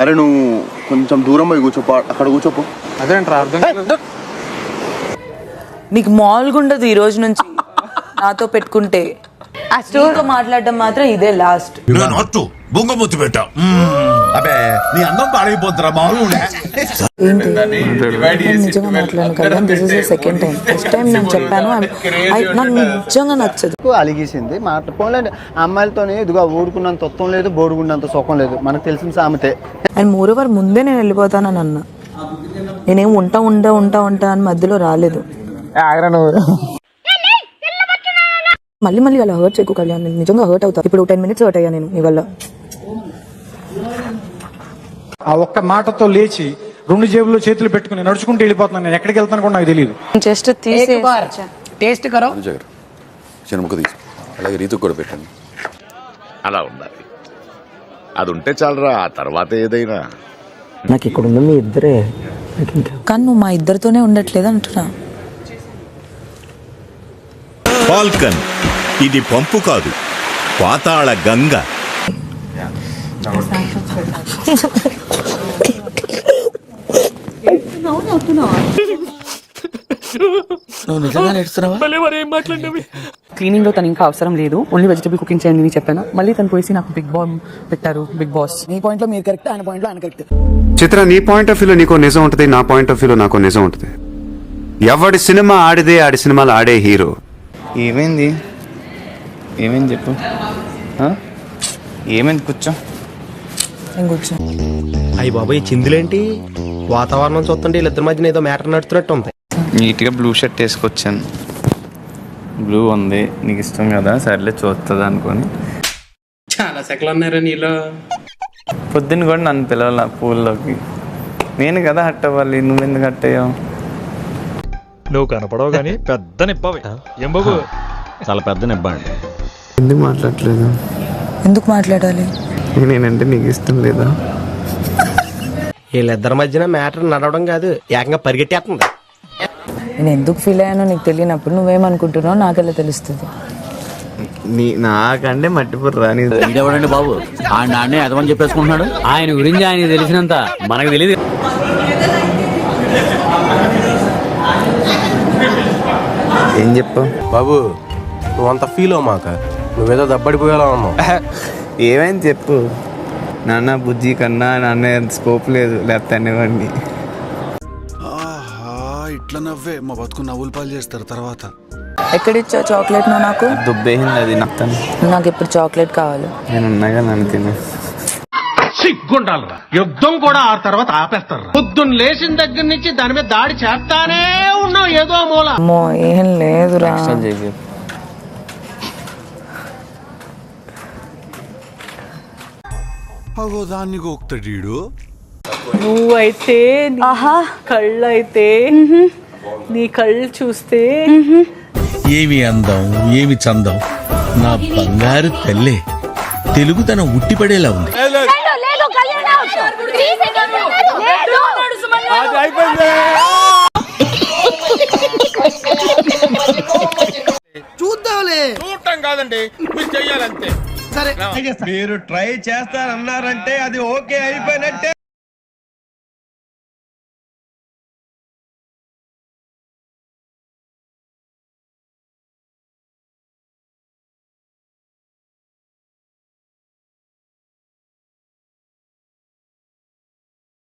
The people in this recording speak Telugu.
అరే నువ్వు కొంచెం దూరం పోయి కూర్చోపో, అక్కడ కూర్చోపో. నీకు మామూలుగా ఉండదు ఈ రోజు నుంచి నాతో పెట్టుకుంటే. ఆ స్టోర్తో మాట్లాడడం మాత్రం ఇదే లాస్ట్. బొంగమూతి పెట్ట అబే నీ అందం పాడైపోతురా మామూలు నిజంగా మాట్లాడను కదా, this is the second time. First time నేను చెప్పాను నాకు నిజంగా నచ్చదు. అలిగేసింది మాట పోలేండి. అమ్మాయిలతోనే ఇదిగో ఊరుకున్నంత తత్వం లేదు, బోడుకున్నంత సుఖం లేదు, మనకు తెలిసిన సామెతే. అండ్ మోరోవర్ ముందే నేను వెళ్ళిపోతానని అన్నా. నేనేం ఉంటా అని మధ్యలో రాలేదు. మళ్ళీ అలా హర్ట్ చేయకు కళ్యాణ్, నేను నిజంగా హర్ట్ అవుతా. ఇప్పుడు 10 minutes హర్ట్ అయ్యా నేను నీ వల్ల. ఆ ఒక్క మాటతో లేచి 2 జేబుల్లో చేతులు పెట్టుకుని నడుచుకుంటూ వెళ్ళిపోతున్నాను. నేను ఎక్కడికి వెళ్తాను కూడా నాకు తెలియదు. జస్ట్ తీసే టేస్ట్ కరో అనుజ గారు చిన్న ముక్క తీసి అలాగే రీతుకు కూడా పెట్టండి. అలా ఉండాలి, అది ఉంటే చాలరా, ఆ తర్వాత ఏదైనా. నాకు ఇక్కడ ఉంది మీ ఇద్దరే. కానీ నువ్వు మా ఇద్దరితోనే ఉండట్లేదు అంటున్నా. ఫాల్కన్ ఇది పంపు కాదు, పాతాళ గంగ. క్లీనింగ్ లో తను ఇంకా అవసరం లేదు, ఓన్లీ వెజిటబుల్ కుకింగ్ చేయండి అని చెప్పాను. మళ్ళీ తను పోయి నాకు బిగ్ బాస్ పెట్టారు. బిగ్ బాస్ నీ పాయింట్ లో మీరు కరెక్ట్, ఆయన పాయింట్ లో ఆయన కరెక్ట్. చిత్ర నీ పాయింట్ ఆఫ్ వ్యూలో నీకో నిజం ఉంటుంది, నా పాయింట్ ఆఫ్ వ్యూలో నాకో నిజం ఉంటుంది. ఎవడి సినిమా ఆడిదే ఆడి సినిమాలు ఆడే హీరో. ఏమైంది చెప్పు. ఏమైంది? కూర్చో. నేను కూర్చో. అయ్యి బాబాయ్ చిందులేంటి? వాతావరణం చూస్తుంటే వీళ్ళిద్దరి మధ్యన ఏదో మ్యాటర్ నడుతున్నట్టు ఉంది. నీట్గా బ్లూ షర్ట్ వేసుకొచ్చాను. బ్లూ ఉంది, నీకు ఇష్టం కదా, సర్లే చూస్తుంది అనుకొని. చాలా సెకలు ఉన్నారా నీలో? పొద్దున్న కూడా నన్ను పిలవాల పూల్లోకి. నేను కదా హట్ అవ్వాలి, నువ్వెందుకు హట్ అయ్యావు? నువ్వు కనపడవు కానీ పెద్ద నిప్పవి. ఏం బాబు చాలా పెద్ద నిప్ప అండి. ఎందుకు మాట్లాడలేదు? ఎందుకు మాట్లాడాలి? నేనంటే నీకు ఇష్టం లేదా? వీళ్ళిద్దరి మధ్యన మ్యాటర్ నడవడం కాదు, ఏకంగా పరిగెట్టేస్తుంది. నేను ఎందుకు ఫీల్ అయ్యానో నీకు తెలియనప్పుడు నువ్వేమనుకుంటున్నావు నాకెలా తెలుస్తుంది? నాకంటే మట్టిపుర్రు రాని. ఎవడండి బాబు ఆయన నాన్నే అదమని చెప్పేసుకుంటున్నాడు. ఆయన గురించి ఆయన తెలిసినంత మనకు తెలియదు. ఏం చెప్పు బాబు, నువ్వంత ఫీల్ అవ్వమాక, నువ్వేదో దబ్బడిపోయేలా ఉన్నావు. ఏమైంది చెప్పు. నాన్న బుజ్జి కన్నా నాన్న స్కోప్ లేదు, లేకపోతే అనేవాడిని. ఇట్లా నవ్వే మా బతుకు నవ్వులు పాలు చేస్తారు తర్వాత. ఎక్కడిచ్చా చాక్లెట్ నువ్వు నాకు? దుబ్బేసింది అది నక్కని. నాకు ఇప్పుడు చాక్లెట్ కావాలి. నేను ఉన్నాగా, నన్ను తిను. సిగ్గుండాలరా, యుద్ధం కూడా ఆ తర్వాత ఆపేస్తారు. పొద్దున్న లేచిన దగ్గర నుంచి దాని మీద దాడి చేస్తానే ఉన్నావు ఏదో మూల. అమ్మో ఏం లేదురా. దాన్ని గోక్తాడు. నువ్వైతే కళ్ళు అయితే నీ కళ్ళు చూస్తే ఏమి అందం, ఏమి చందం, నా బంగారు తల్లే. తెలుగుతనం ఉట్టిపడేలా ఉంది. చూడటం కాదండి, మీరు చెయ్యాలంతే. సరే, మీరు ట్రై చేస్తారన్నారంటే అది ఓకే అయిపోయినట్టే.